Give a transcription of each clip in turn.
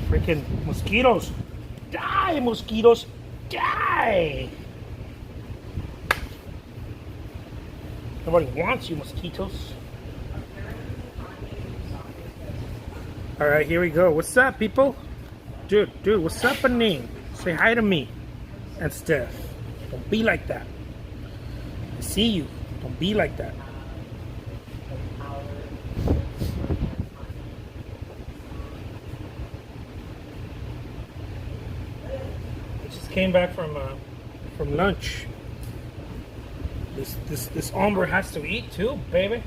Freaking mosquitoes. Die, mosquitoes. Die. Nobody wants you, mosquitoes. All right, here we go. What's up, people? Dude, what's happening? Say hi to me and stuff. Don't be like that. I see you. Don't be like that. I just came back from lunch. This hombre has to eat too, baby.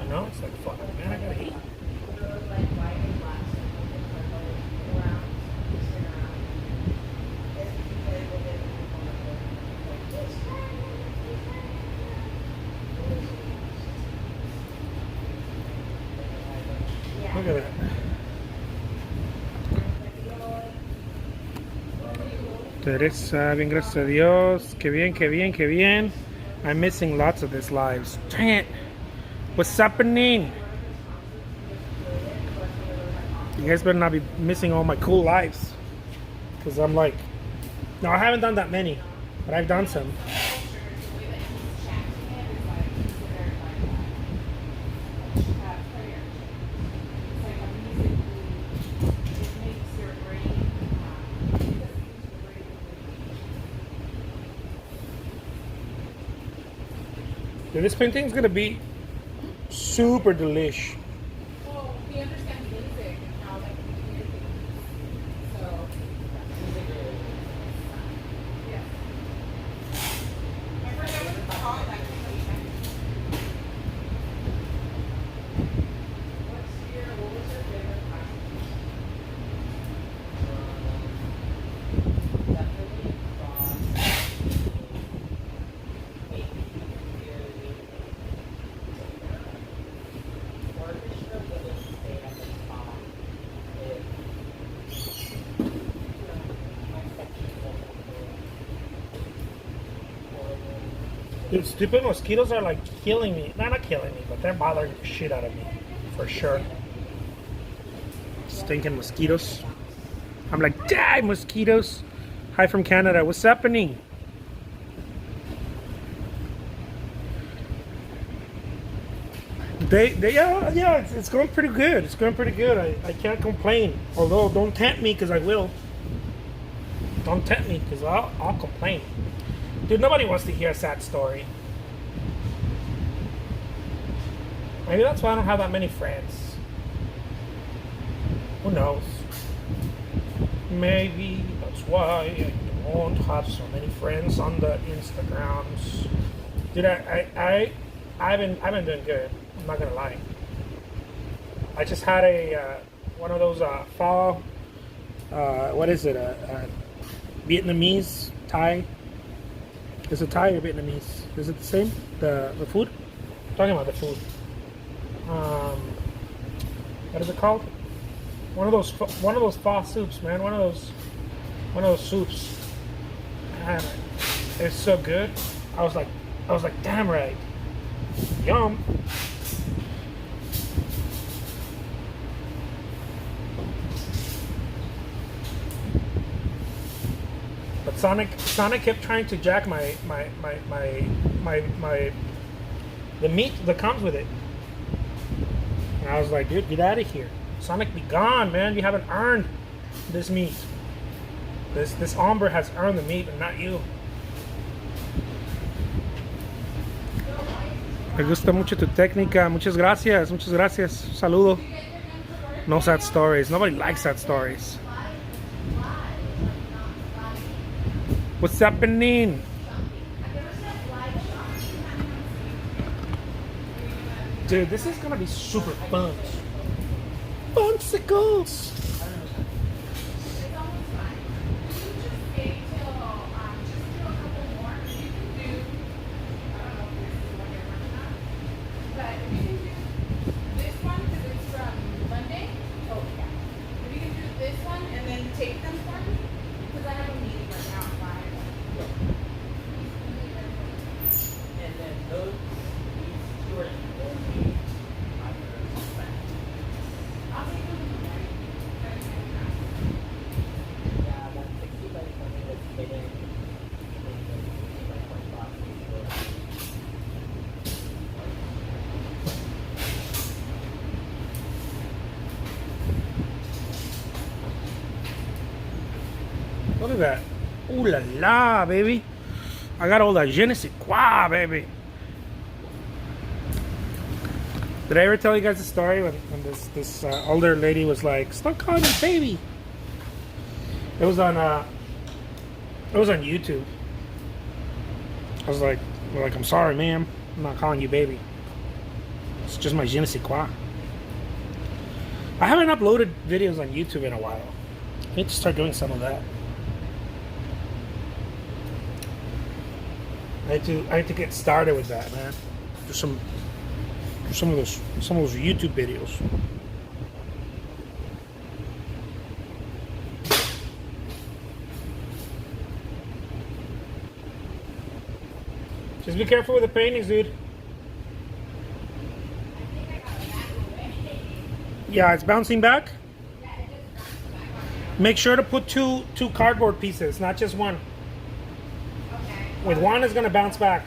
You know, it's like fuck, man, I gotta eat. Look at that. Teresa, bien, gracias a Dios. Qué bien, qué bien, qué bien. I'm missing lots of these lives. Dang it. What's happening? You guys better not be missing all my cool lives. Because I'm like, no, I haven't done that many, but I've done some. Dude, this painting is gonna be super delish. Well, we understand music and how like we hear things. So yeah. I forget what it's called. Like, what was your favorite class? Definitely Dude, stupid mosquitoes are like killing me. Nah, not killing me, but they're bothering the shit out of me. For sure. Stinking mosquitoes. I'm like, die, mosquitoes. Hi from Canada. What's happening? Yeah, it's going pretty good. It's going pretty good. I can't complain. Although, don't tempt me, because I will. Don't tempt me, because I'll complain. Dude, nobody wants to hear a sad story. Maybe that's why I don't have that many friends. Who knows? Maybe that's why I don't have so many friends on the Instagrams. Dude, I've been doing good. I'm not gonna lie. I just had a one of those fall. What is it? Vietnamese Thai. Is it Thai or Vietnamese? Is it the same? The food? I'm talking about the food. What is it called? One of those pho soups, man. One of those soups. Man, it's so good. I was like, damn right. Yum. But Sonic kept trying to jack my the meat that comes with it. And I was like, dude, get out of here. Sonic, be gone, man. You haven't earned this meat. This hombre has earned the meat and not you. Me gusta mucho tu técnica. Muchas gracias. Muchas gracias. Saludo. No sad stories. Nobody likes sad stories. What's happening? Dude, this is gonna be super fun. Funsicles! Take them for me because I have a meeting right now at 5. And then those at that. Ooh la la, baby. I got all that je ne sais quoi, baby. Did I ever tell you guys the story when this older lady was like, "Stop calling me baby"? It was on YouTube. I was like, "I'm sorry, ma'am. I'm not calling you baby. It's just my je ne sais quoi." I haven't uploaded videos on YouTube in a while. I need to start doing some of that. I need to get started with that, man. Do some of those YouTube videos. Just be careful with the paintings, dude. Yeah, it's bouncing back. Make sure to put two cardboard pieces, not just one. With one, it's gonna bounce back.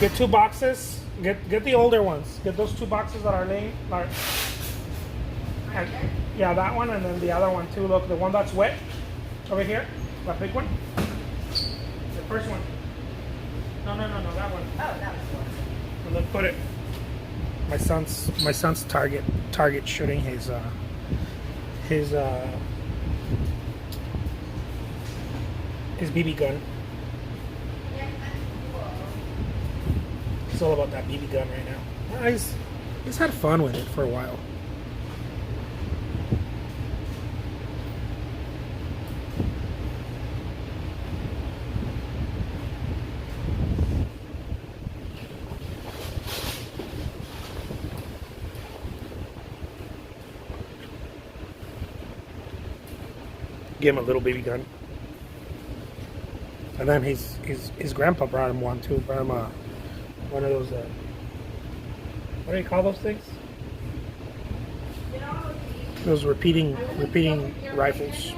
Get 2 boxes. Get the older ones. Get those 2 boxes that are laying. Yeah, that one, and then the other one too. Look, the one that's wet over here, that big one. The first one. No, that one. Oh, that was one. And then put it. My son's target shooting his BB gun. It's all about that BB gun right now. Well, he's had fun with it for a while. Give him a little BB gun. And then his grandpa brought him one too. Brought him one of those. What do you call those things? Those repeating rifles.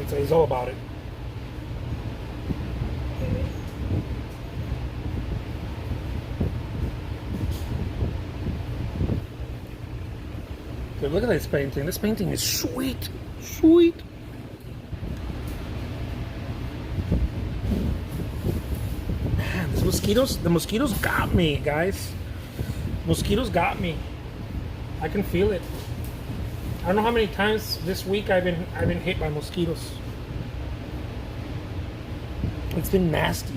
So he's all about it. Dude, look at this painting. This painting is sweet. Sweet. Man, the mosquitoes got me, guys. Mosquitoes got me. I can feel it. I don't know how many times this week I've been hit by mosquitoes. It's been nasty.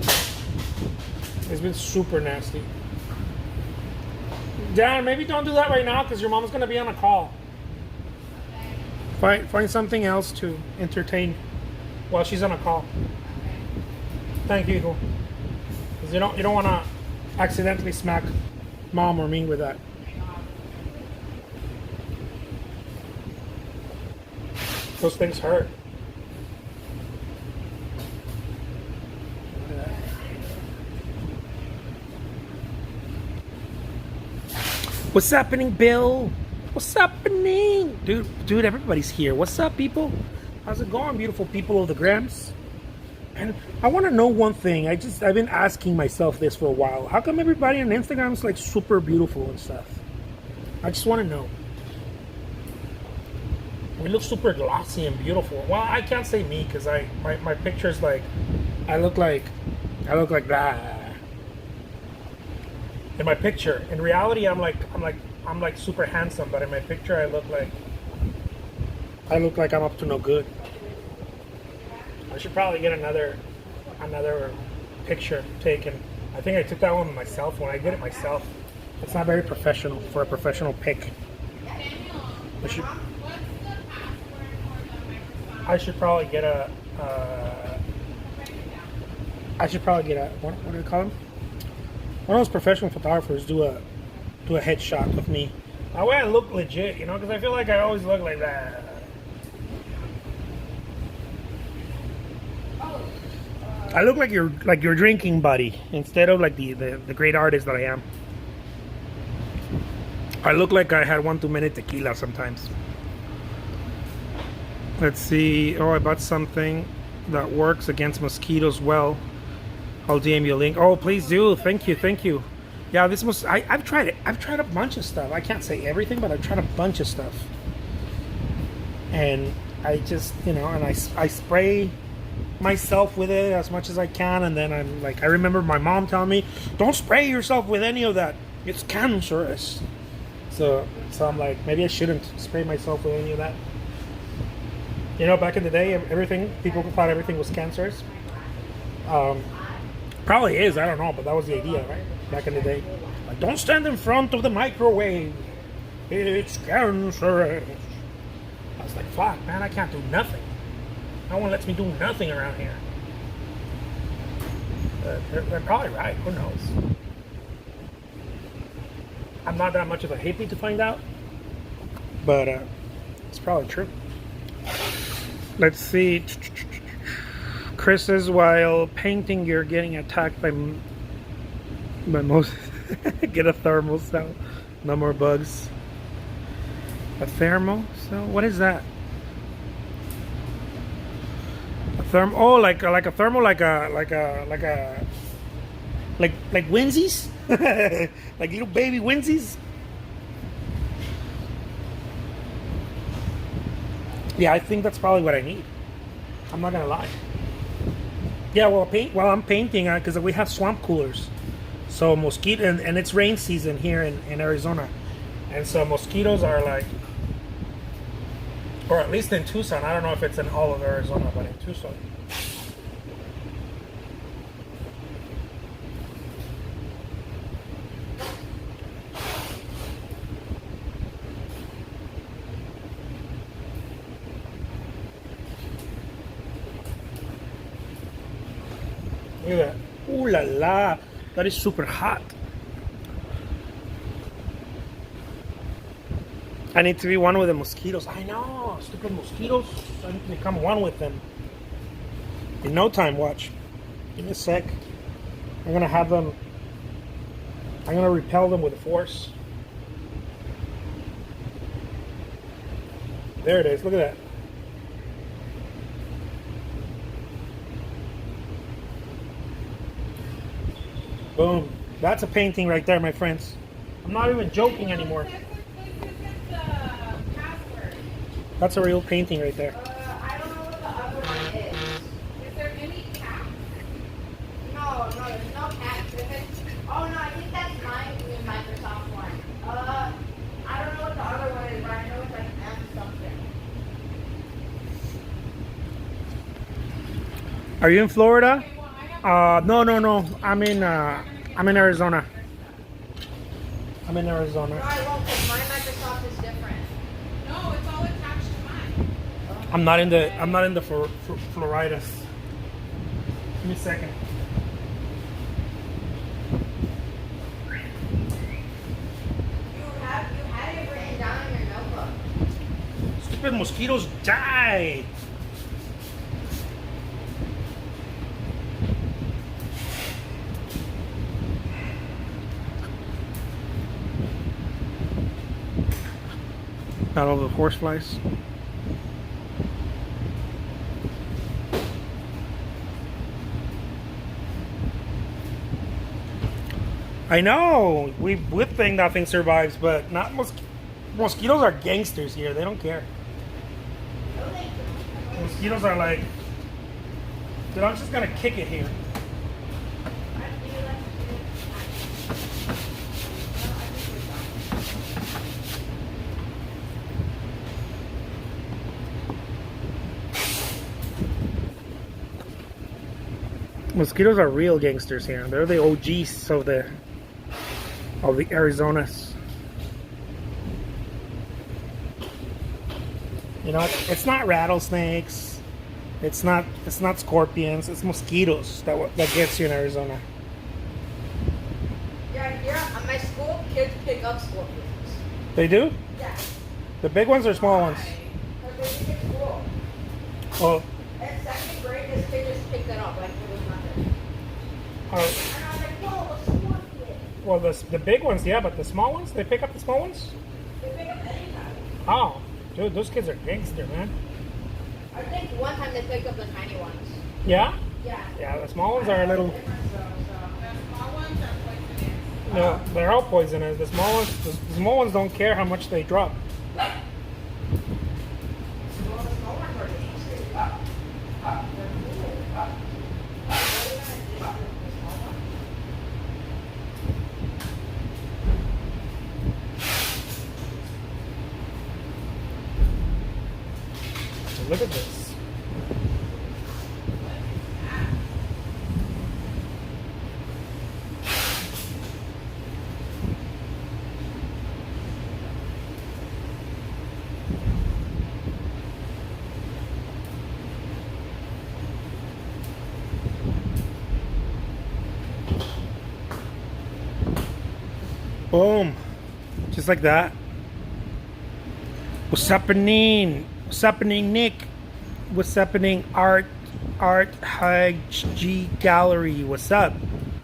It's been super nasty. Dad, maybe don't do that right now because your mom's gonna be on a call. Find something else to entertain while she's on a call. Thank you. Because you don't want to accidentally smack mom or me with that. Those things hurt. What's happening, Bill? What's happening? Dude, everybody's here. What's up, people? How's it going, beautiful people of the Grams? And I want to know one thing. I've been asking myself this for a while. How come everybody on Instagram is like super beautiful and stuff? I just want to know. We look super glossy and beautiful. Well, I can't say me because my picture's like I look like that. In my picture, in reality, I'm like super handsome, but in my picture, I look like I'm up to no good. I should probably get another picture taken. I think I took that one with my cell phone. I did it myself. It's not very professional for a professional pic. I should probably get a what do you call them? One of those professional photographers do a headshot of me. That way I look legit, because I feel like I always look like that. I look like your drinking buddy instead of like the great artist that I am. I look like I had one too many tequila sometimes. Let's see. Oh, I bought something that works against mosquitoes well. I'll DM you a link. Oh, please do. Thank you. Thank you. Yeah, this was. I've tried it. I've tried a bunch of stuff. I can't say everything, but I've tried a bunch of stuff. And I just, and I spray myself with it as much as I can. And then I'm like, I remember my mom telling me, don't spray yourself with any of that. It's cancerous. So I'm like, maybe I shouldn't spray myself with any of that. Back in the day, people thought everything was cancerous. Probably is, I don't know, but that was the idea, right? Back in the day. Like, don't stand in front of the microwave. It's cancerous. I was like, fuck, man, I can't do nothing. No one lets me do nothing around here. They're probably right, who knows? I'm not that much of a hippie to find out, but it's probably true. Let's see. Chris says, while painting, you're getting attacked by most. Get a thermal cell. No more bugs. A thermal cell? What is that? A thermal? Oh, like a thermal, like winsies, like little baby winsies. Yeah, I think that's probably what I need. I'm not gonna lie. Yeah, well, I'm painting because we have swamp coolers, so mosquito and it's rain season here in Arizona, and so mosquitoes are like, or at least in Tucson. I don't know if it's in all of Arizona, but in Tucson. Look at that. Ooh la la. That is super hot. I need to be one with the mosquitoes. I know. Stupid mosquitoes. I need to become one with them. In no time, watch. Give me a sec. I'm going to have them. I'm going to repel them with force. There it is. Look at that. Boom. That's a painting right there, my friends. I'm not even joking anymore. That's a real painting right there. I don't know what the other one is. Is there any cats? No, there's no cats. Oh no, I think that's mine in Microsoft one. I don't know what the other one is, but I know it's like M something. Are you in Florida? No. I'm in Arizona. I'm in Arizona. No, I won't, because my Microsoft is different. No, it's all attached to mine. I'm not in the Floridas. Give me a second. You had it written down in your notebook. Stupid mosquitoes die. Not all the horseflies. I know. We think nothing survives, but not mosquitoes are gangsters here. They don't care. Mosquitoes are like, dude, I'm just gonna kick it here. Mosquitoes are real gangsters here. They're the OGs of the Arizonas. It's not rattlesnakes. It's not scorpions. It's mosquitoes that gets you in Arizona. Yeah, here at my school, kids pick up scorpions. They do? Yeah. The big ones or small ones? Because they think it's cool. Well, In second grade, this kid just picked it up like it was nothing. Oh, And I was like, whoa, what's wrong with it? well, the big ones, yeah, but the small ones, they pick up the small ones? They pick up anytime. Oh, dude, those kids are gangster, man. I think one time they picked up the tiny ones. Yeah? Yeah. Yeah, the small ones are a little... The small ones are poisonous. No, they're all poisonous. The small ones don't care how much they drop. Well, the small ones are dangerous. They're cool. What are you gonna do with the small ones? Look at this. Boom. Just like that. What's happening? What's happening, Nick? What's happening, Art G Gallery? What's up?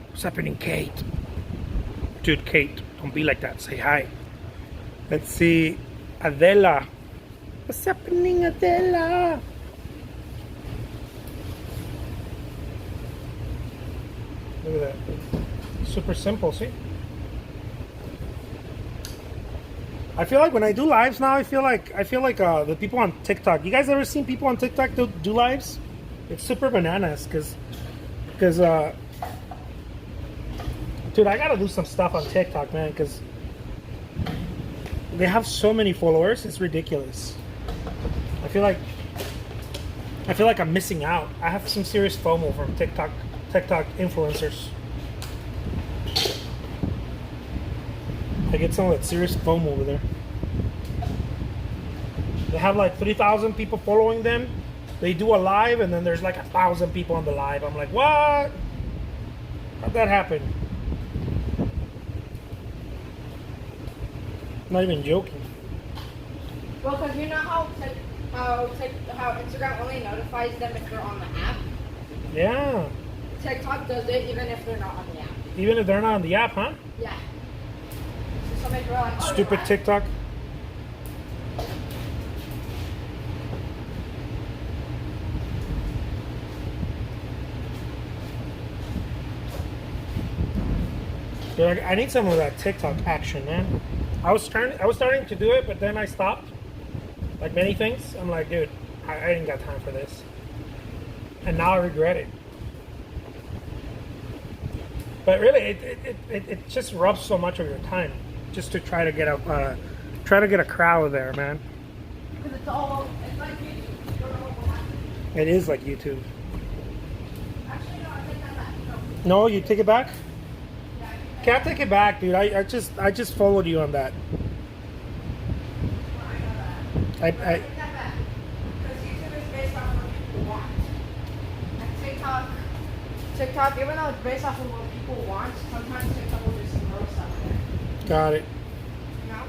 What's happening, Kate? Dude, Kate, don't be like that. Say hi. Let's see. Adela. What's happening, Adela? Look at that. Super simple, see? I feel like when I do lives now, I feel like the people on TikTok. You guys ever seen people on TikTok do lives? It's super bananas, cause, dude, I gotta do some stuff on TikTok, man, cause they have so many followers. It's ridiculous. I feel like I'm missing out. I have some serious FOMO from TikTok influencers. I get some of that serious FOMO over there. They have like 3,000 people following them. They do a live and then there's like 1,000 people on the live. I'm like, what? How'd that happen? Not even joking. Well, because you know how Instagram only notifies them if they're on the app? Yeah. TikTok does it even if they're not on the app. Even if they're not on the app, huh? Yeah. So some people are like, oh, Stupid you're TikTok. Dude, I need some of that TikTok action, man. I was starting to do it, but then I stopped. Like many things, I'm like, dude, I ain't got time for this. And now I regret it. But really, it just rubs so much of your time, just to try to get a crowd there, man. Because it's like YouTube. You don't know what will happen. It is like YouTube. Actually, no, I take that back. No, you take it back? Yeah, Can't take it back, dude. I just followed you on that. I know that. I Take that back. Because YouTube is based off what people want. And TikTok, even though it's based off of what people want, sometimes TikTok will just throw stuff there. got it. You know?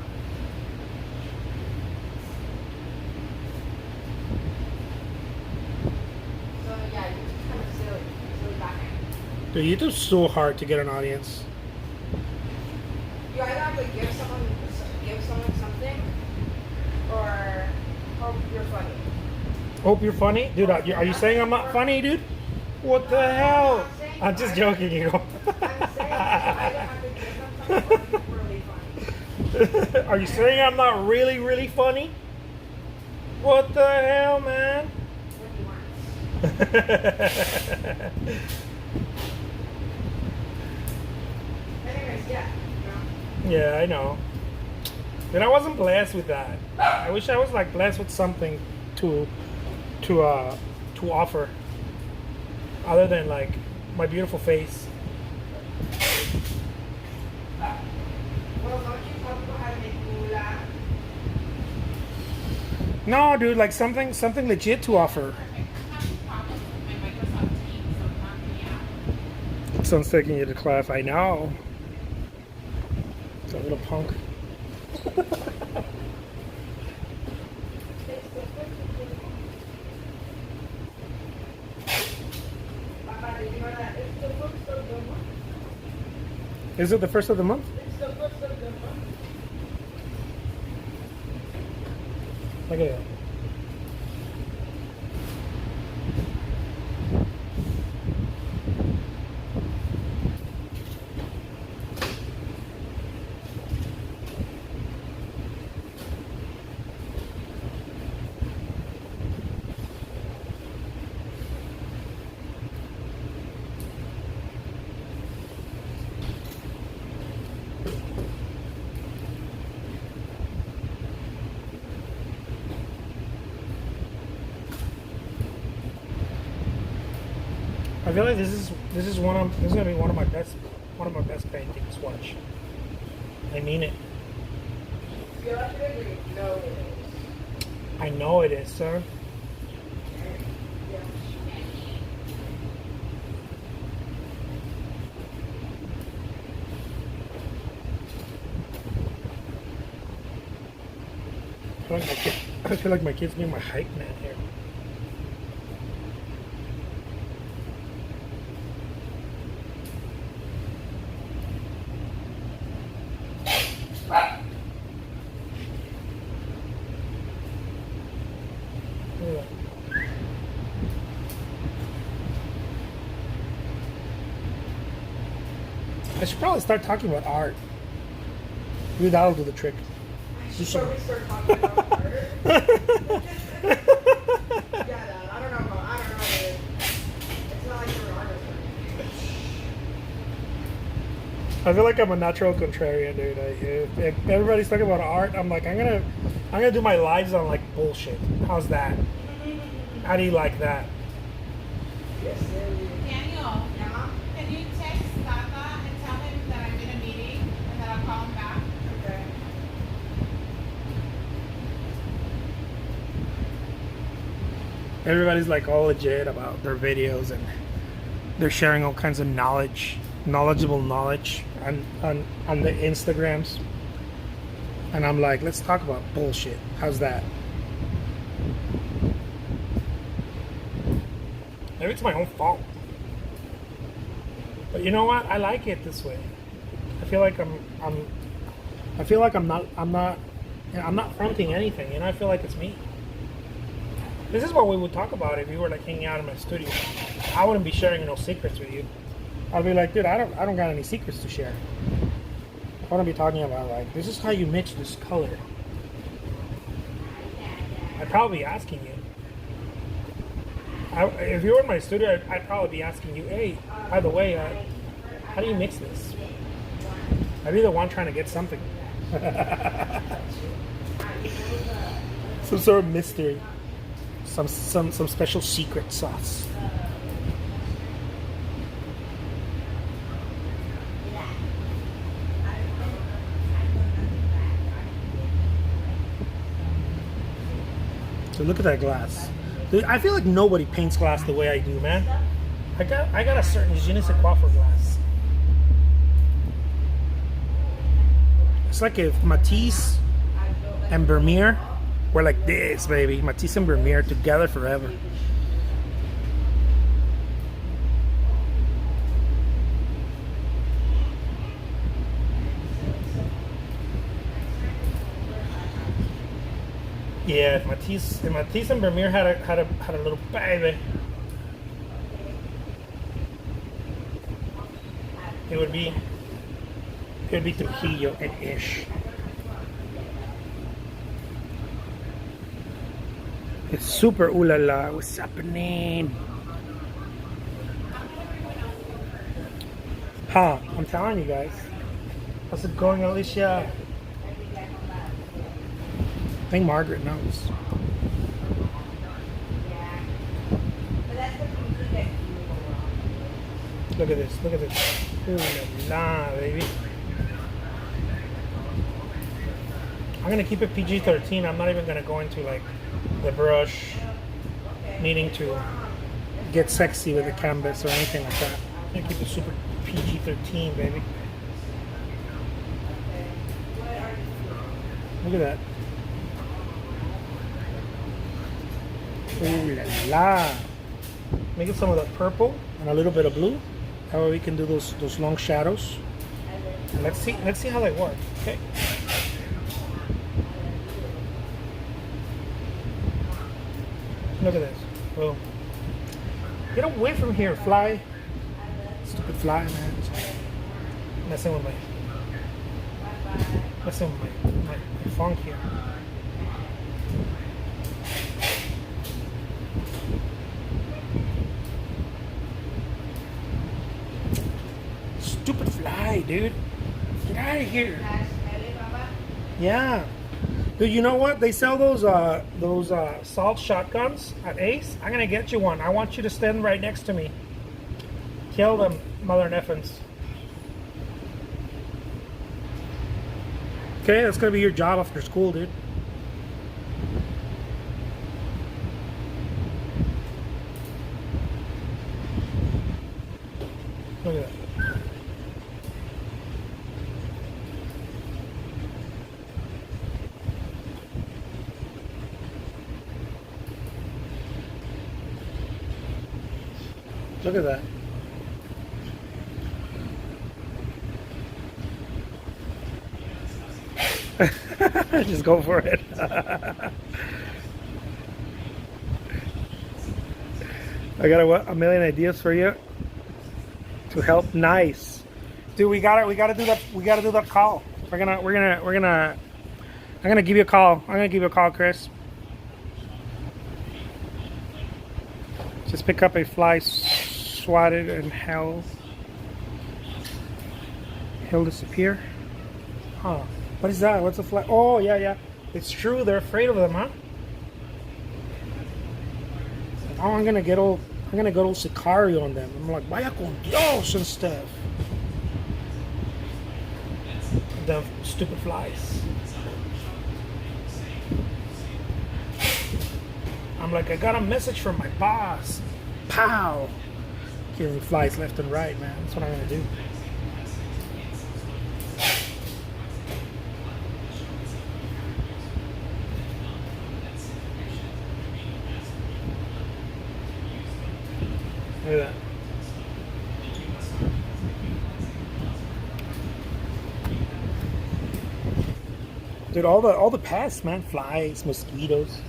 So yeah, YouTube's kind of silly. It's really backhand. Dude, YouTube's so hard to get an audience. You either have to give someone something, or hope you're funny. Hope you're funny, dude. Are you saying I'm not funny, dude? What the hell? I'm just joking, you know. I'm saying you either have to give them something or you're really funny. Are you saying I'm not really funny? What the hell, man? When you want. Anyways, yeah. You know? Yeah, I know. But I wasn't blessed with that. I wish I was like blessed with something to offer, other than like my beautiful face. Well, don't you tell people how to make moolah? No, dude, like something legit to offer. Someone's taking you to class. I know. It's a little punk. Papa, did you know that if the books don't go Is it the first of the month? It's the first of the month. Look at that. I feel like this is gonna be one of my best paintings. Watch. I mean it. You like it or you know it is? I know it is, sir. Yeah. I feel like my kids being my hype man here. Look at that. I should probably start talking about art. Maybe that'll do the trick. Do some. Before we start talking about art. Yeah, no, I don't know, dude. It's not like you're an artist or anything. I feel like I'm a natural contrarian, dude. If everybody's talking about art, I'm like, I'm gonna do my lives on like bullshit. How's that? How do you like that? Yes, sir. Daniel, Yeah. can you text Tata and tell him that I'm in a meeting and that I'll call him back? Okay. Everybody's like all legit about their videos and they're sharing all kinds of knowledgeable knowledge on the Instagrams. And I'm like, let's talk about bullshit. How's that? Maybe it's my own fault. But you know what? I like it this way. I feel like I'm not fronting anything, and I feel like it's me. This is what we would talk about if you were like hanging out in my studio. I wouldn't be sharing no secrets with you. I'd be like, dude, I don't got any secrets to share. I want to be talking about like, this is how you mix this color. I'd probably be asking you. If you were in my studio, I'd probably be asking you, hey, by the way, how do you mix this? I'd be the one trying to get something. Some sort of mystery. Some special secret sauce. So look at that glass. Dude, I feel like nobody paints glass the way I do, man. I got a certain je ne sais quoi for glass. It's like if Matisse and Vermeer were like this, baby. Matisse and Vermeer together forever. Yeah, if Matisse and Vermeer had a little baby, it would be Trujillo and Ish. It's super ooh la la. What's happening? Huh? I'm telling you guys. How's it going, Alicia? I think Margaret knows. Look at this. Look at this. Ooh la la, baby. I'm gonna keep it PG-13. I'm not even gonna go into like the brush, needing to get sexy with the canvas or anything like that. I'm gonna keep it super PG-13, baby. Look at that. Ooh la la. Make it some of that purple and a little bit of blue. That way we can do those long shadows. Let's see how they work. Okay. Look at this. Boom. Get away from here, fly. Stupid fly, man. Messing with my funk here. Stupid fly, dude. Get out of here. Yeah. Dude, you know what? They sell those salt shotguns at Ace. I'm gonna get you one. I want you to stand right next to me. Kill them, mother effins. Okay, that's gonna be your job after school, dude. Look at that. Look at that. Just go for it. I got a million ideas for you to help. Nice, dude. We gotta do that. We gotta do that call. I'm gonna give you a call. I'm gonna give you a call, Chris. Just pick up a fly swatted and he'll disappear. Huh. What is that? What's a fly? Oh, yeah. It's true. They're afraid of them, huh? Oh, I'm gonna go Sicario on them. I'm like, vaya con Dios and stuff. Them stupid flies. I'm like, I got a message from my boss. Pow! Killing flies left and right, man. That's what I'm gonna do. Look at that. Dude, all the pests, man. Flies, mosquitoes.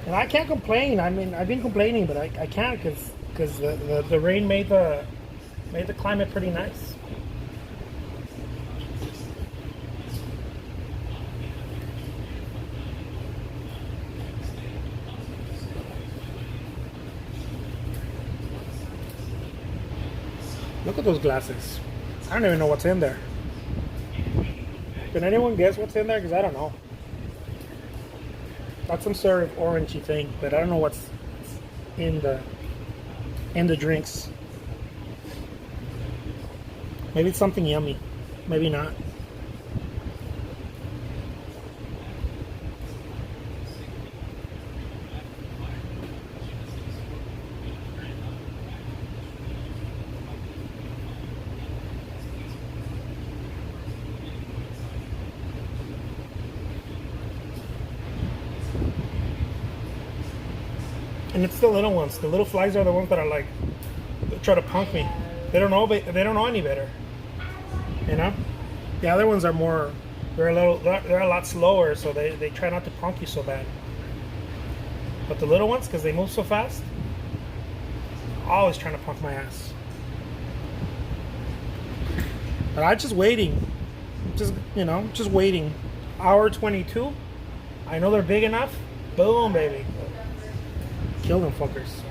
And I can't complain. I mean, I've been complaining, but I can't because the rain made the climate pretty nice. Look at those glasses. I don't even know what's in there. Can anyone guess what's in there? Because I don't know. That's some sort of orangey thing, but I don't know what's in the drinks. Maybe it's something yummy. Maybe not. And it's the little ones. The little flies are the ones that are like try to punk me. They don't know. They don't know any better. You know. The other ones are more. They're a lot slower, so they try not to punk you so bad. But the little ones, because they move so fast, always trying to punk my ass. But I'm just waiting. Just waiting. Hour 22. I know they're big enough. Boom, baby. Kill them fuckers.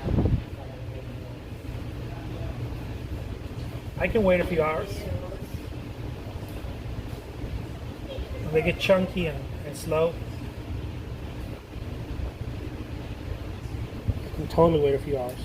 I can wait a few hours. When they get chunky and slow, I can totally wait a few hours.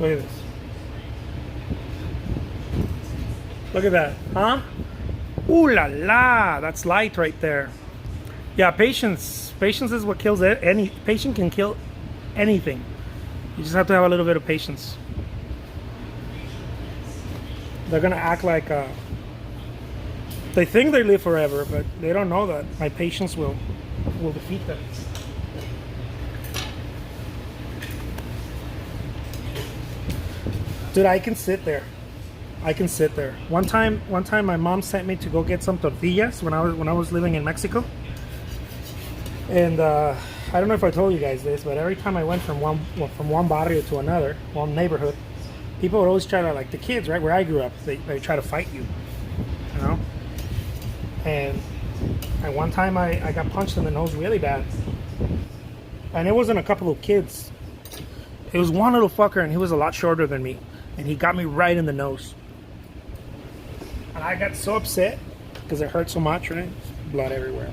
Look at this. Look at that, huh? Ooh la la, that's light right there. Yeah, patience. Patience is what kills any. Patience can kill anything. You just have to have a little bit of patience. They're gonna act like they think they live forever, but they don't know that my patience will defeat them. Dude, I can sit there. I can sit there. One time, my mom sent me to go get some tortillas when I was living in Mexico. And I don't know if I told you guys this, but every time I went from one barrio to another, one neighborhood, people would always try to, like the kids, right, where I grew up, they try to fight you, you know. And one time I got punched in the nose really bad, and it wasn't a couple of kids. It was one little fucker, and he was a lot shorter than me, and he got me right in the nose. And I got so upset because it hurt so much, right? Blood everywhere.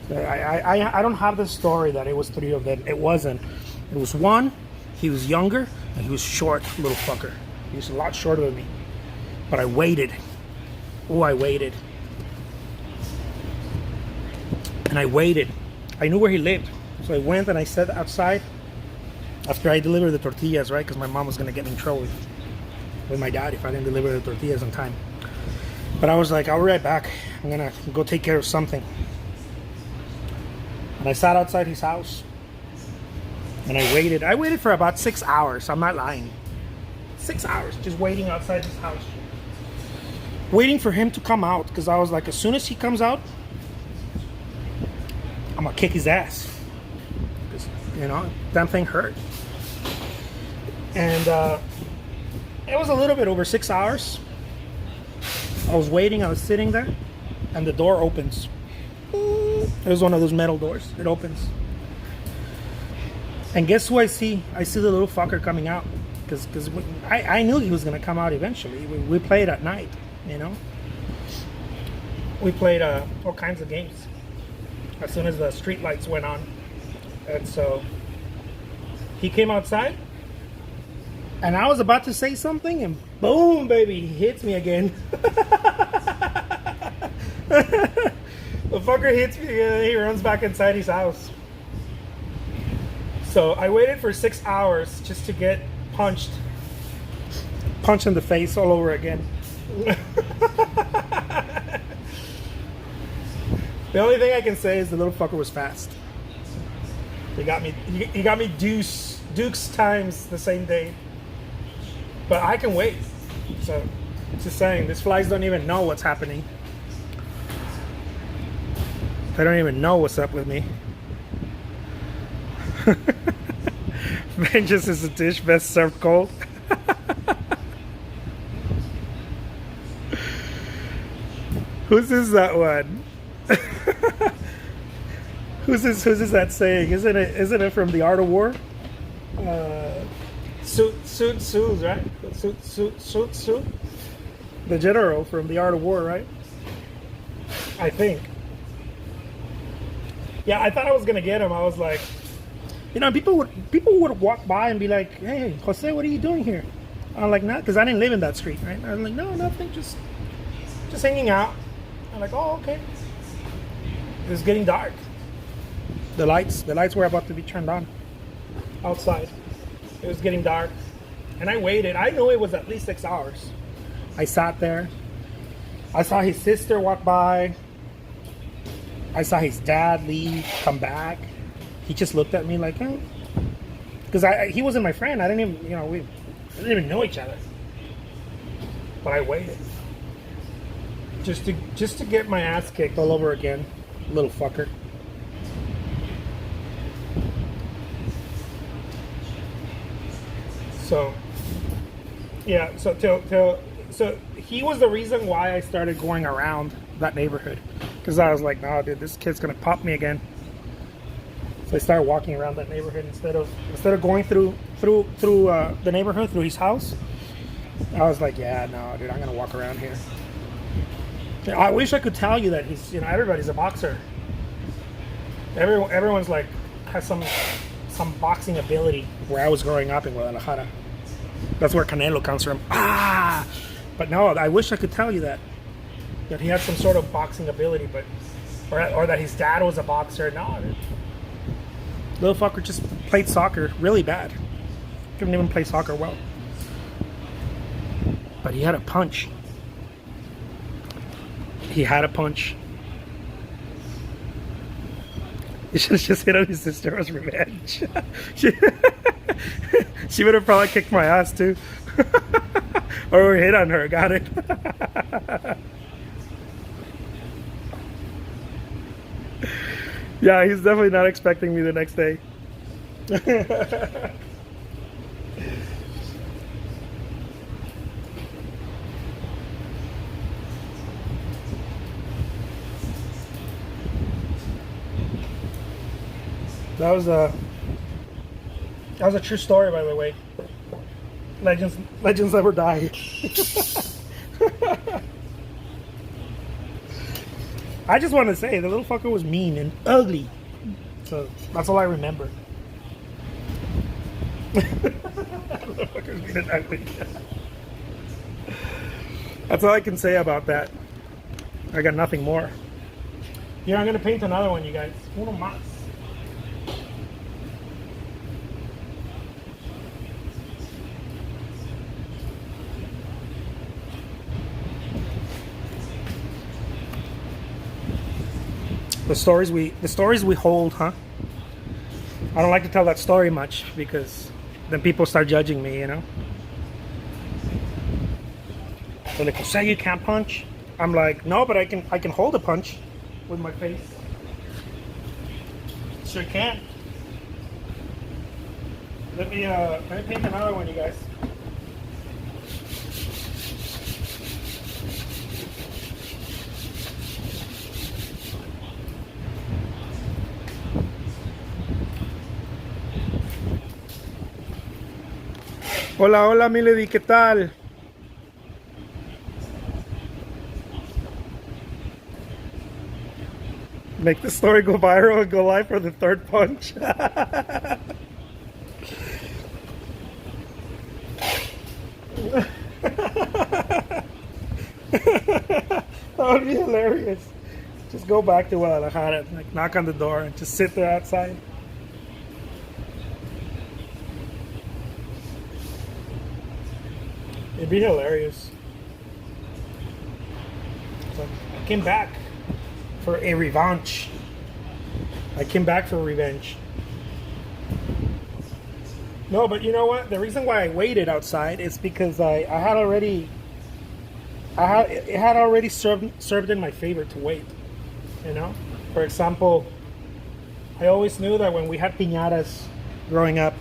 So I don't have the story that it was 3 of them. It wasn't. It was one. He was younger, and he was short, little fucker. He was a lot shorter than me. But I waited. Oh, I waited. And I waited. I knew where he lived. So I went and I sat outside after I delivered the tortillas, right? Because my mom was going to get me in trouble with my dad if I didn't deliver the tortillas on time. But I was like, I'll be right back. I'm going to go take care of something. And I sat outside his house. And I waited. I waited for about 6 hours. I'm not lying. 6 hours just waiting outside his house. Waiting for him to come out. Because I was like, as soon as he comes out, I'm going to kick his ass. Because, you know, damn thing hurt. And it was a little bit over 6 hours. I was waiting. I was sitting there. And the door opens. It was one of those metal doors. It opens. And guess who I see? I see the little fucker coming out. Because I knew he was going to come out eventually. We played at night, you know. We played all kinds of games as soon as the street lights went on. And so he came outside. And I was about to say something. And boom, baby, he hits me again. The fucker hits me and he runs back inside his house. So I waited for 6 hours just to get punched in the face all over again. The only thing I can say is the little fucker was fast. He got me Dukes times the same day. But I can wait. So just saying, these flies don't even know what's happening. They don't even know what's up with me. Vengeance is a dish best served cold. Whose is that one? Whose is that saying? Isn't it from The Art of War? Sun Tzu, right? Sun Tzu, the general from The Art of War, right? I think. Yeah, I thought I was gonna get him. I was like, you know, people would walk by and be like, "Hey, Jose, what are you doing here?" I'm like, "No," because I didn't live in that street, right? I was like, "No, nothing, just hanging out." I'm like, "Oh, okay." It was getting dark. The lights were about to be turned on outside. It was getting dark, and I waited. I knew it was at least 6 hours. I sat there. I saw his sister walk by. I saw his dad leave, come back. He just looked at me like, "Oh," because he wasn't my friend. I didn't even, you know, we didn't even know each other. But I waited just to get my ass kicked all over again, little fucker. So yeah, so he was the reason why I started going around that neighborhood. Because I was like, "No, dude, this kid's gonna pop me again." So I started walking around that neighborhood instead of going through the neighborhood, through his house. I was like, "Yeah, no, dude, I'm gonna walk around here." I wish I could tell you that he's, you know, everybody's a boxer. Everyone's like has some boxing ability. Where I was growing up in Guadalajara, that's where Canelo comes from. But no, I wish I could tell you that he had some sort of boxing ability, but or that his dad was a boxer. No, little fucker just played soccer really bad. Couldn't even play soccer well. But he had a punch. He had a punch. You should have just hit on his sister as revenge. she, she would have probably kicked my ass too. Or hit on her, got it. Yeah, he's definitely not expecting me the next day. That was a true story, by the way. Legends never die. I just want to say the little fucker was mean and ugly, so that's all I remember. The little fucker was mean and ugly. That's all I can say about that. I got nothing more. Here, I'm gonna paint another one, you guys. Uno más. The stories we hold, huh? I don't like to tell that story much because then people start judging me, you know. They're like, "Say you can't punch?" I'm like, "No, but I can hold a punch with my face." Sure can. Let me paint another one, you guys. Hola, hola, Milady, ¿qué tal? Make the story go viral and go live for the third punch. That would be hilarious. Just go back to Guadalajara, like knock on the door and just sit there outside. It'd be hilarious. So I came back for a revenge. I came back for revenge. No, but you know what? The reason why I waited outside is because it had already served in my favor to wait. You know? For example, I always knew that when we had piñatas growing up,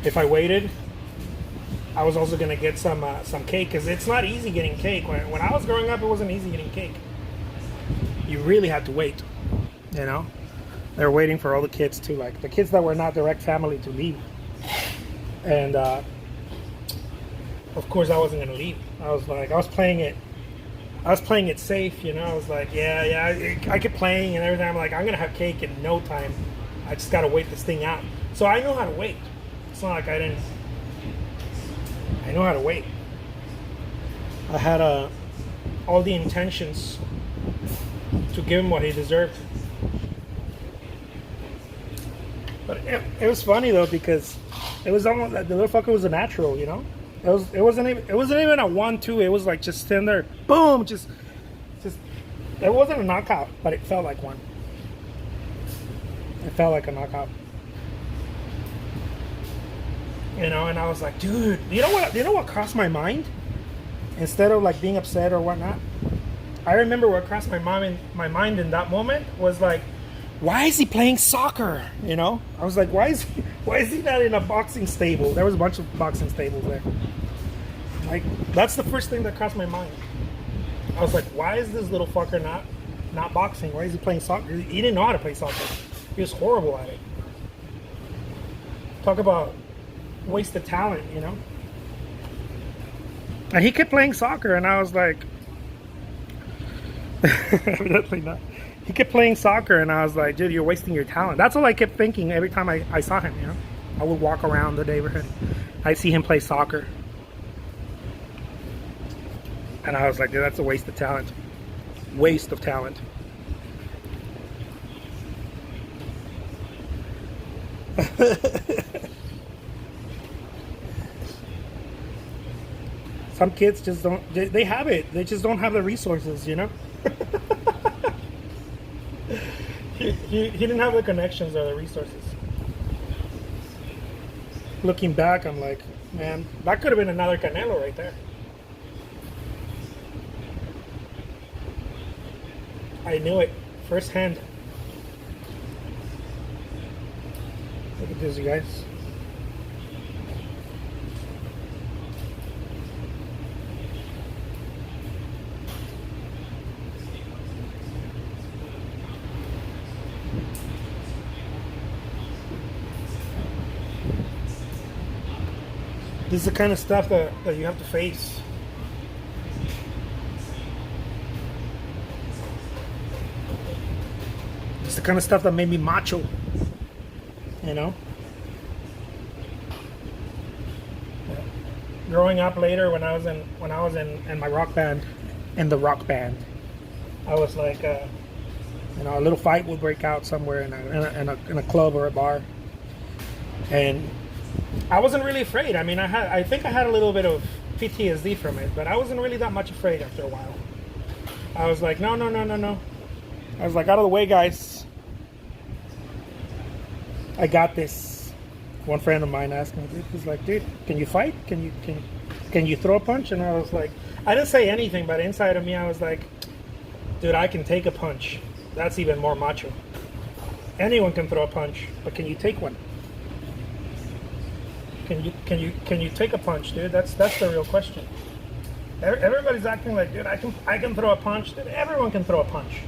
if I waited, I was also gonna get some cake, because it's not easy getting cake. When I was growing up, it wasn't easy getting cake. You really had to wait, you know. They were waiting for all the kids to, like, the kids that were not direct family, to leave, and of course I wasn't gonna leave. I was playing it safe, you know. I was like, I kept playing and everything. I'm like, I'm gonna have cake in no time. I just gotta wait this thing out. So I know how to wait. It's not like I didn't. I know how to wait. I had all the intentions to give him what he deserved. But it was funny though, because it was almost like the little fucker was a natural, you know. It wasn't even a 1-2. It was like just stand there, boom, just. It wasn't a knockout, but it felt like one. It felt like a knockout. You know, and I was like, dude, you know what crossed my mind? Instead of like being upset or whatnot, I remember what crossed my mind in that moment was like, why is he playing soccer? You know, I was like, why is he not in a boxing stable? There was a bunch of boxing stables there. Like, that's the first thing that crossed my mind. I was like, why is this little fucker not boxing? Why is he playing soccer? He didn't know how to play soccer. He was horrible at it. Talk about wasted talent, you know. And he kept playing soccer, and I was like, evidently not. He kept playing soccer, and I was like, dude, you're wasting your talent. That's all I kept thinking every time I saw him, you know. I would walk around the neighborhood, I'd see him play soccer, and I was like, dude, that's a waste of talent. Waste of talent. Some kids just don't. They have it. They just don't have the resources, you know. he didn't have the connections or the resources. Looking back, I'm like, man, that could have been another Canelo right there. I knew it firsthand. Look at this, you guys. This is the kind of stuff that you have to face. It's the kind of stuff that made me macho, you know. Yeah. Growing up later, when I was in my rock band, in the rock band, I was like, you know, a little fight would break out somewhere in a club or a bar, and I wasn't really afraid. I mean, I think I had a little bit of PTSD from it, but I wasn't really that much afraid after a while. I was like, no. I was like, out of the way, guys. I got this. One friend of mine asked me, he's like, dude, can you fight? Can you throw a punch? And I was like, I didn't say anything, but inside of me, I was like, dude, I can take a punch. That's even more macho. Anyone can throw a punch, but can you take one? Can you take a punch, dude? That's the real question. Everybody's acting like, dude, I can throw a punch. Dude, everyone can throw a punch.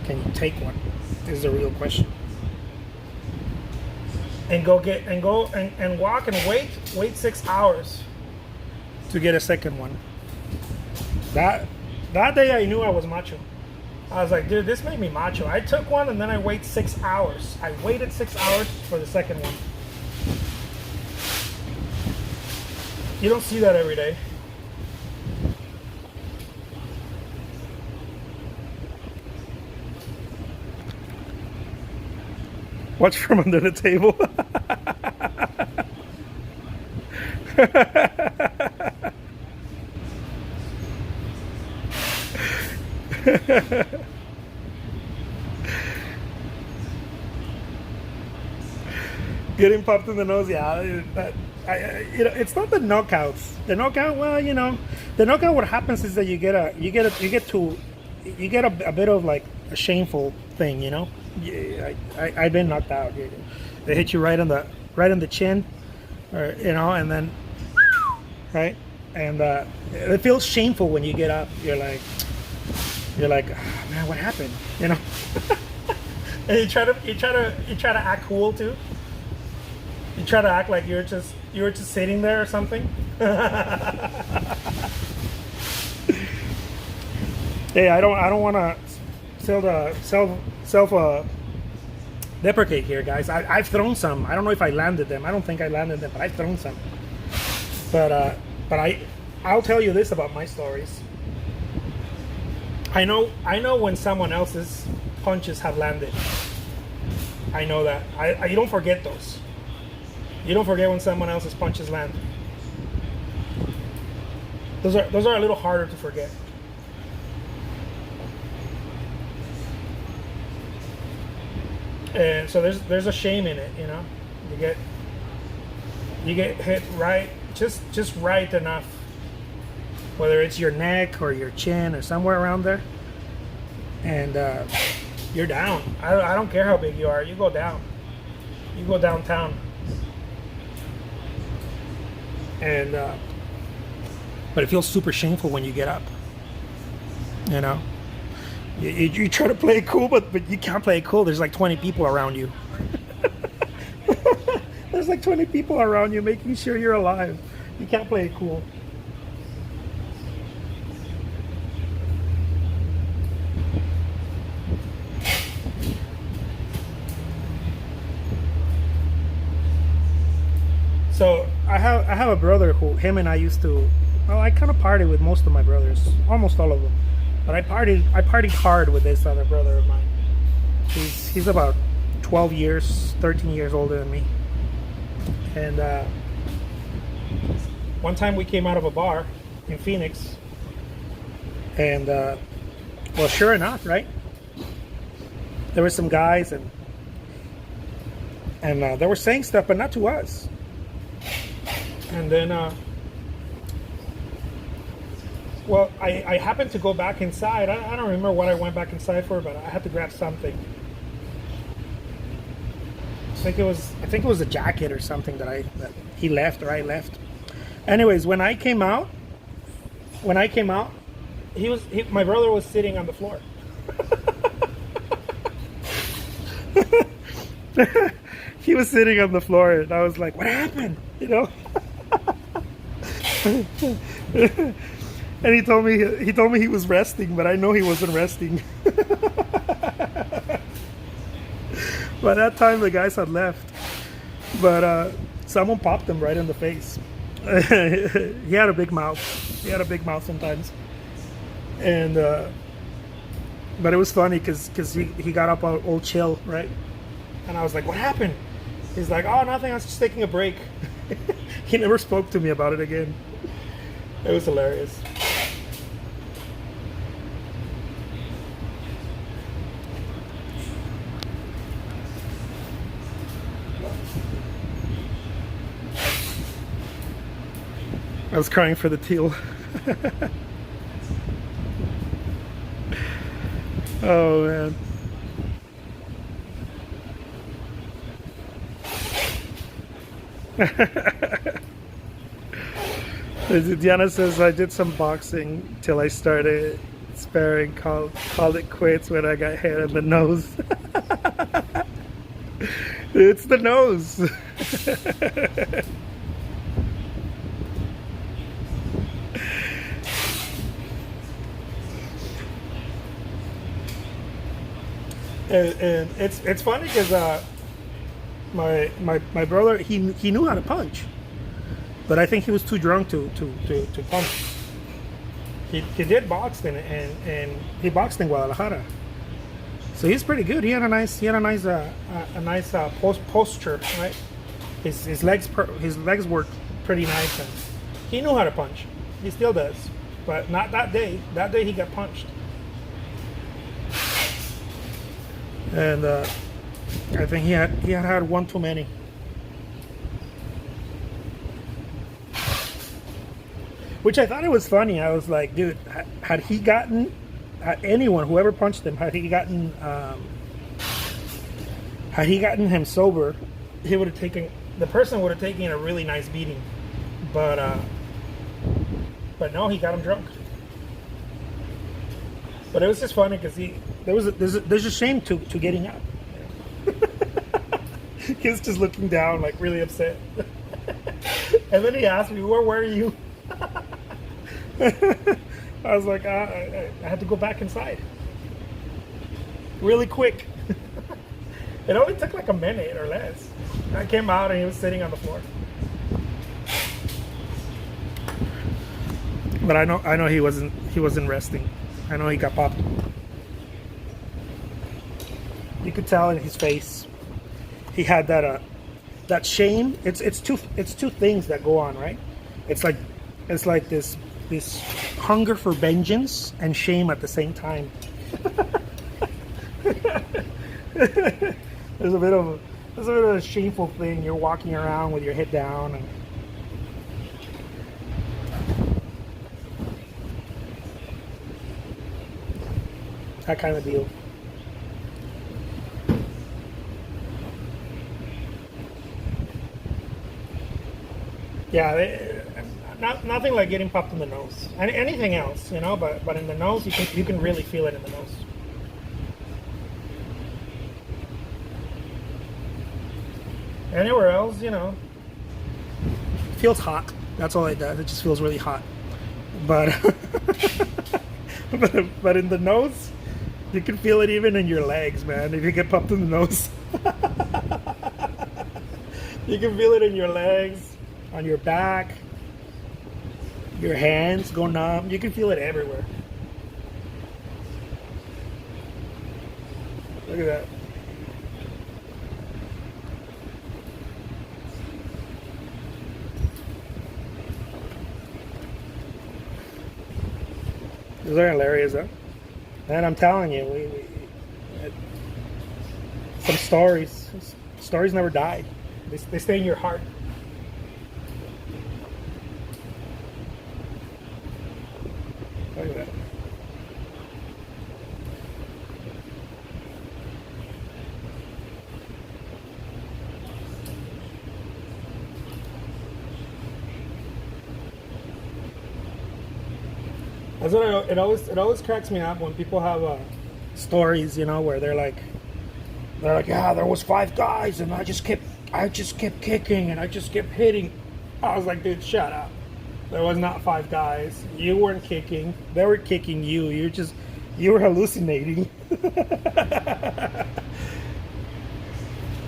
Can you take one? Is the real question. And go walk and wait 6 hours to get a second one. That day I knew I was macho. I was like, dude, this made me macho. I took one and then I waited 6 hours. I waited 6 hours for the second one. You don't see that every day. Watch from under the table. Getting popped in the nose, yeah. You know, it's not the knockouts. The knockout, well, you know, the knockout. What happens is that you get a bit of like a shameful thing, you know. I've been knocked out. They hit you right on the chin, or you know, and then right, and it feels shameful when you get up. You're like, oh, man, what happened? You know, and you try to act cool too. You try to act like you were just sitting there or something. Hey, I don't want to self deprecate here, guys. I've thrown some. I don't know if I landed them. I don't think I landed them, but I've thrown some. But I'll tell you this about my stories. I know when someone else's punches have landed. I know that. You don't forget those. You don't forget when someone else's punches land. Those are a little harder to forget. And so there's a shame in it, you know. You get hit right, just right enough, whether it's your neck or your chin or somewhere around there, and you're down. I don't care how big you are. You go down. You go downtown. And but it feels super shameful when you get up, you know. You try to play it cool, but you can't play it cool. There's like 20 people around you. There's like 20 people around you making sure you're alive. You can't play it cool. So I have a brother who him and I used to. Well, I kind of partied with most of my brothers, almost all of them. But I partied hard with this other brother of mine. He's about 12 years, 13 years older than me. And one time we came out of a bar, in Phoenix, and well, sure enough, right? There were some guys, and they were saying stuff, but not to us. And then, well, I happened to go back inside. I don't remember what I went back inside for, but I had to grab something. I think it was a jacket or something that he left or I left. Anyways, when I came out, my brother was sitting on the floor. He was sitting on the floor, and I was like, "What happened?" You know. And he told me he was resting, but I know he wasn't resting. By that time, the guys had left, but someone popped him right in the face. He had a big mouth. He had a big mouth sometimes, and but it was funny because he got up all chill, right? And I was like, "What happened?" He's like, "Oh, nothing. I was just taking a break." He never spoke to me about it again. It was hilarious. I was crying for the teal. Oh man. Diana says I did some boxing till I started sparring, called it quits when I got hit in the nose. It's the nose. And it's funny because my brother he knew how to punch, but I think he was too drunk to punch. He did box and he boxed in Guadalajara, so he's pretty good. He had a nice posture, right? His legs worked pretty nice, and he knew how to punch. He still does, but not that day. That day he got punched. And I think he had one too many. Which I thought it was funny. I was like, dude, had he gotten anyone, whoever punched him, had he gotten him sober, the person would have taken a really nice beating. But no, he got him drunk. But it was just funny because there's a shame to getting up. He was just looking down, like really upset. And then he asked me, "Where were you?" I was like, I had to go back inside. Really quick. It only took like a minute or less. I came out and he was sitting on the floor. But I know he wasn't resting. I know he got popped. You could tell in his face. He had that shame. It's two things that go on, right? It's like this hunger for vengeance and shame at the same time. There's a bit of a shameful thing. You're walking around with your head down and that kind of deal. Yeah, nothing like getting popped in the nose. Anything else, you know, but in the nose, you can really feel it in the nose. Anywhere else, you know, it feels hot. That's all it does. It just feels really hot. But but in the nose, you can feel it even in your legs, man. If you get popped in the nose, you can feel it in your legs, on your back, your hands go numb. You can feel it everywhere. Look at that. Those are hilarious, huh? And I'm telling you, some stories never die. They stay in your heart. Look at that. That's what it always cracks me up when people have stories, where they're like, yeah, there was 5 guys and I just kept kicking and I just kept hitting. I was like, dude, shut up. There was not 5 guys. You weren't kicking. They were kicking you. You were hallucinating.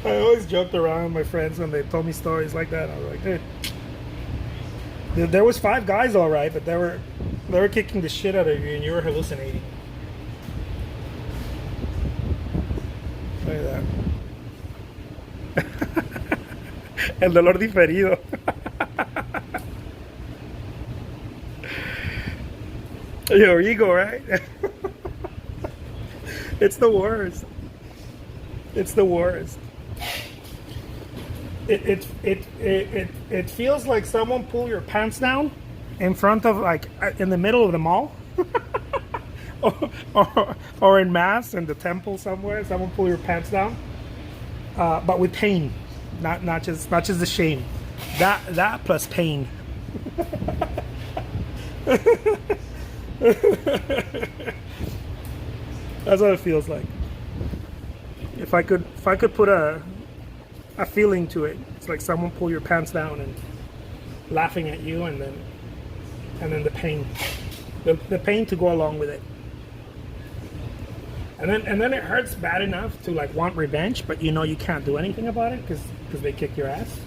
I always joked around with my friends when they told me stories like that. I was like, dude, there was 5 guys, all right, but they were kicking the shit out of you and you were hallucinating. Look at that. El dolor diferido. Your ego, right? It's the worst. It's the worst. It feels like someone pulled your pants down in front of, like, in the middle of the mall. or in mass in the temple somewhere. Someone pull your pants down, but with pain, not just the shame. That plus pain. That's what it feels like. If I could put a feeling to it, it's like someone pull your pants down and laughing at you, and then the pain, the pain to go along with it. And then it hurts bad enough to, like, want revenge, but you can't do anything about it because they kick your ass.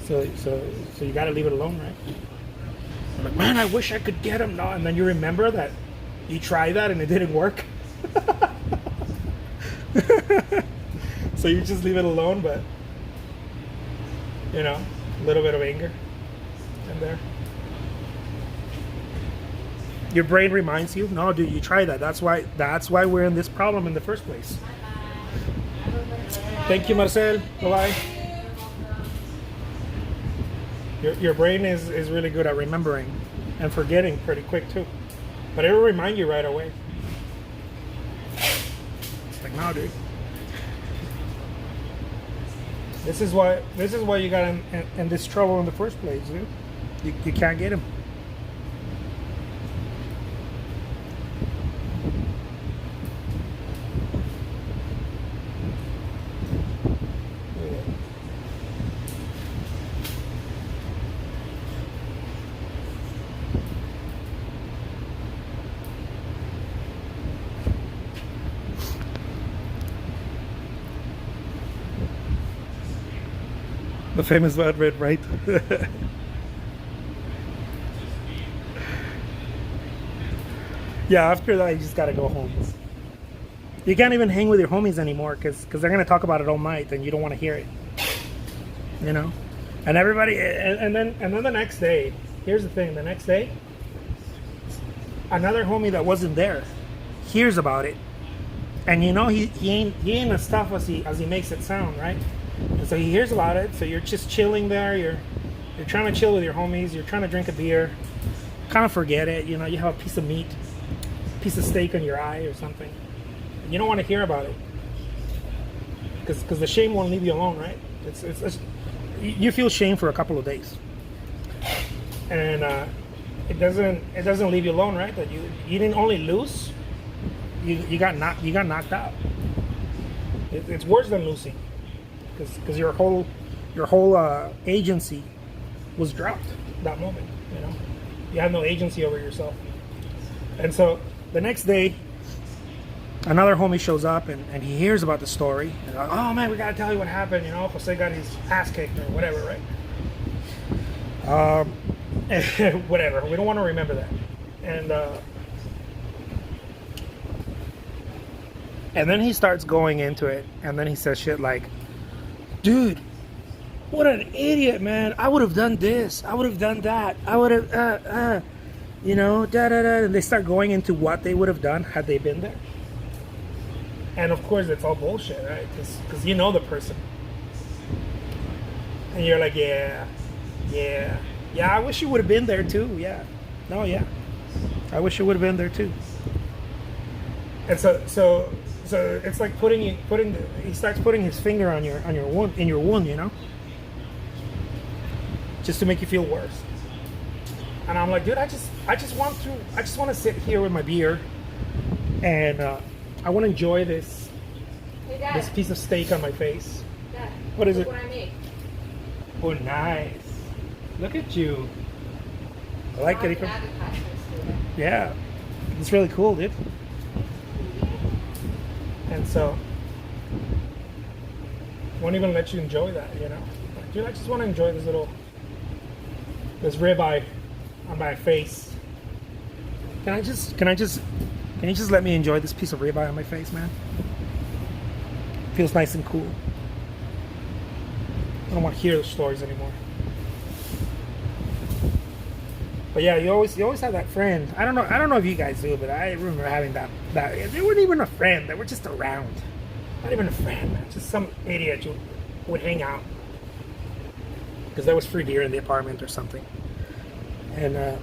So you got to leave it alone, right? I'm like, man, I wish I could get him. No, and then you remember that you tried that and it didn't work. So you just leave it alone, but a little bit of anger in there. Your brain reminds you, no, dude, you try that. That's why we're in this problem in the first place. Thank you, Marcel. Bye-bye. Your brain is really good at remembering and forgetting pretty quick too. But it'll remind you right away. It's like, no, dude. This is why you got in this trouble in the first place, dude. You can't get him. The famous word, right? Yeah, after that, you just gotta go home. You can't even hang with your homies anymore because they're gonna talk about it all night, and you don't want to hear it. And everybody, and then the next day. Here's the thing: the next day, another homie that wasn't there hears about it, and he ain't as tough as he makes it sound, right? And so he hears about it. So you're just chilling there. You're trying to chill with your homies. You're trying to drink a beer. Kind of forget it. You have a piece of meat, piece of steak on your eye or something. You don't want to hear about it because the shame won't leave you alone, right? It's you feel shame for a couple of days, and it doesn't leave you alone, right? That you didn't only lose, you got knocked out. It's worse than losing. Because your whole agency was dropped that moment. You have no agency over yourself. And so the next day, another homie shows up and he hears about the story. And like, oh man, we gotta tell you what happened. Jose got his ass kicked or whatever, right? Whatever. We don't want to remember that. And then he starts going into it, and then he says shit like, dude, what an idiot, man. I would have done this. I would have done that. I would have, you know, da da da, and they start going into what they would have done had they been there. And of course, it's all bullshit, right? Because you know the person, and you're like, yeah, yeah, yeah. I wish you would have been there too. Yeah, no, yeah. I wish you would have been there too. And so it's like he starts putting his finger on your wound, in your wound, you know, just to make you feel worse. And I'm like, dude, I just want to sit here with my beer, and I want to enjoy this Hey, Dad. this piece of steak on my face. Dad. What is look it? What I made. Oh, nice. Look at you. I like it. Yeah, it's really cool, dude. And so, won't even let you enjoy that, you know. Like, dude, I just want to enjoy this ribeye on my face. Can you just let me enjoy this piece of ribeye on my face, man? Feels nice and cool. I don't want to hear the stories anymore. But yeah, you always have that friend. I don't know if you guys do, but I remember having that they weren't even a friend. They were just around. Not even a friend, man. Just some idiot you would hang out because there was free beer in the apartment or something, and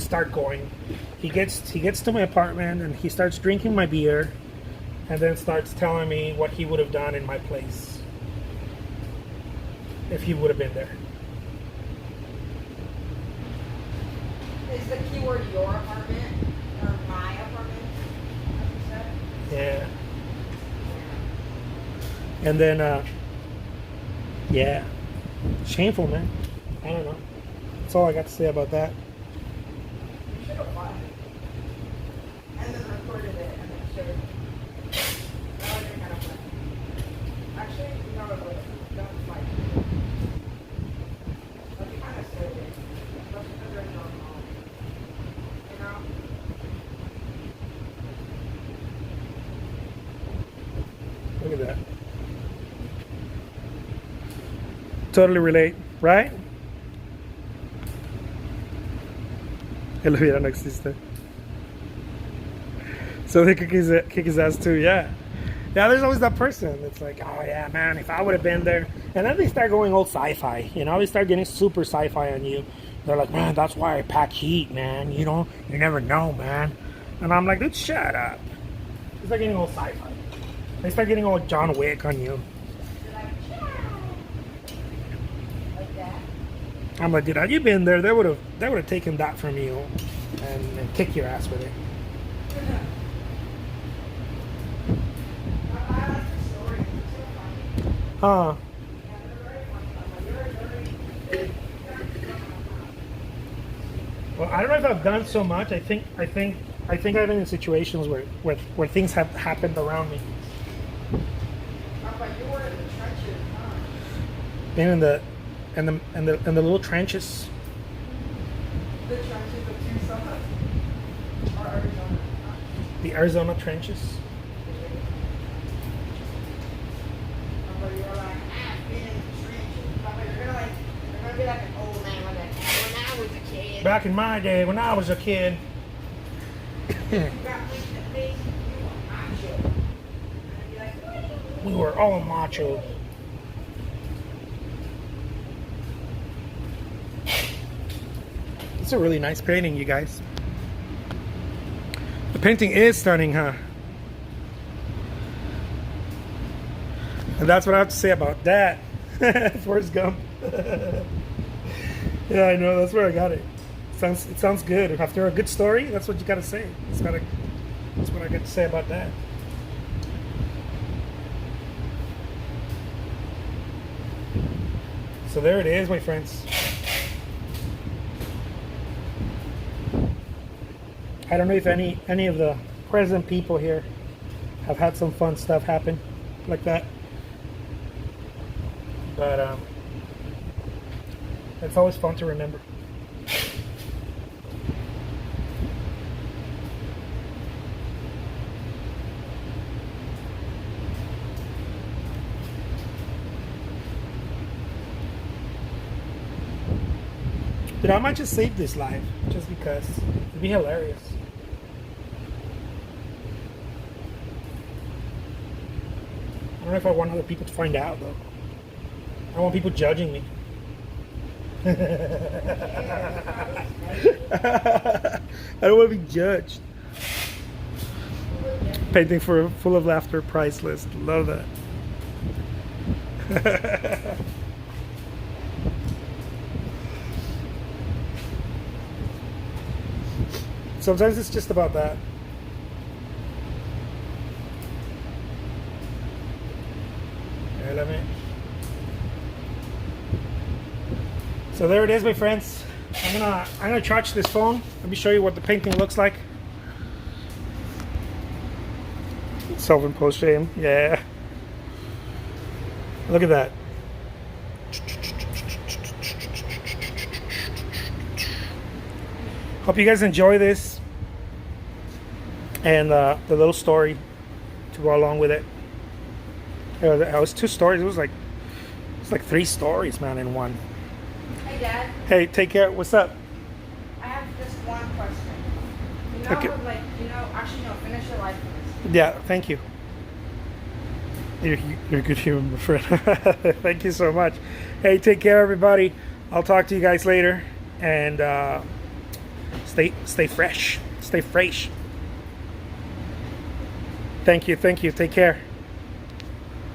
start going. He gets to my apartment and he starts drinking my beer, and then starts telling me what he would have done in my place if he would have been there. Is the keyword your apartment or my apartment? As you said? Yeah. And then, yeah, shameful, man. I don't know. That's all I got to say about that. You should have lied. And then recorded it and then showed it. That would be kind of fun. Actually, you know what? Don't fight. That'd be kind of silly. Especially because they're in your home. You know? Look at that. Totally relate, right? El vida no existe. So they kick his ass too, yeah. Yeah, there's always that person that's like, oh yeah, man, if I would have been there. And then they start going old sci-fi, you know, they start getting super sci-fi on you. They're like, man, that's why I pack heat, man, you know, you never know, man. And I'm like, dude, shut up. They start getting old sci-fi. They start getting all John Wick on you. Like that. I'm like, dude, had you been there, they would have taken that from you and kicked your ass with it. I like the story. It's so funny. Huh? Yeah, they're very funny. Well, I don't know if I've done so much. I think I've been in situations where things have happened around me. But you were in the trenches, huh? Been in the little trenches. The trenches of Tucson or Arizona. The Arizona trenches. But you were like, I've been in the trenches. But you're gonna be like an old man with that. When I was a kid. Back in my day, when I was a kid. You got me to me, you were macho. And I'd be like, what are you We were all macho. It's a really nice painting, you guys. The painting is stunning, huh? And that's what I have to say about that. Forrest Gump. Yeah, I know. That's where I got it. It sounds good. After a good story, that's what you got to say. That's what I got to say about that. So there it is, my friends. I don't know if any of the present people here have had some fun stuff happen like that, but it's always fun to remember. Dude, I might just save this live just because it'd be hilarious. I don't know if I want other people to find out though. I don't want people judging me. I don't want to be judged. Painting for full of laughter, priceless. Love that. Sometimes it's just about that. Here, let me. So there it is, my friends. I'm gonna charge this phone. Let me show you what the painting looks like. Self-imposed shame. Yeah. Look at that. Hope you guys enjoy this and the little story to go along with it. It was 2 stories. It's like 3 stories, man, in one. Hey, Dad. Hey, take care. What's up? I have just one question. Okay. Actually, no, finish your life first. Yeah, thank you. You're a good human friend. Thank you so much. Hey, take care, everybody. I'll talk to you guys later, and stay fresh. Stay fresh. Thank you. Take care.